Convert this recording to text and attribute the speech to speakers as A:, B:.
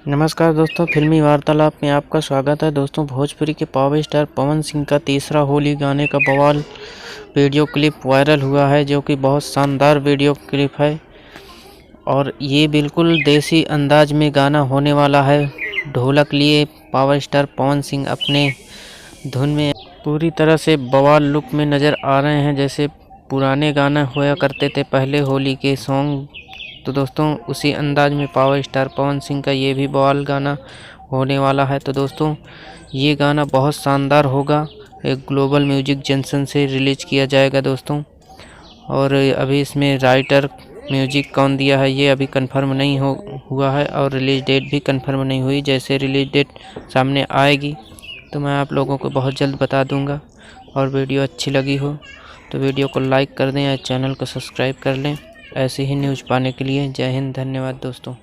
A: नमस्कार दोस्तों, फिल्मी वार्तालाप में आपका स्वागत है। दोस्तों, भोजपुरी के पावर स्टार पवन सिंह का तीसरा होली गाने का बवाल वीडियो क्लिप वायरल हुआ है, जो कि बहुत शानदार वीडियो क्लिप है और ये बिल्कुल देसी अंदाज में गाना होने वाला है। ढोलक लिए पावर स्टार पवन सिंह अपने धुन में पूरी तरह से बवाल लुक में नज़र आ रहे हैं, जैसे पुराने गाना होया करते थे पहले होली के सॉन्ग। तो दोस्तों, उसी अंदाज में पावर स्टार पवन सिंह का ये भी बवाल गाना होने वाला है। तो दोस्तों, ये गाना बहुत शानदार होगा। एक ग्लोबल म्यूजिक जंक्शन से रिलीज किया जाएगा दोस्तों। और अभी इसमें राइटर म्यूजिक कौन दिया है ये अभी कंफर्म नहीं हुआ है और रिलीज डेट भी कंफर्म नहीं हुई। जैसे रिलीज डेट सामने आएगी तो मैं आप लोगों को बहुत जल्द बता दूंगा। और वीडियो अच्छी लगी हो तो वीडियो को लाइक कर दें या चैनल को सब्सक्राइब कर लें ऐसे ही न्यूज़ पाने के लिए। जय हिंद, धन्यवाद दोस्तों।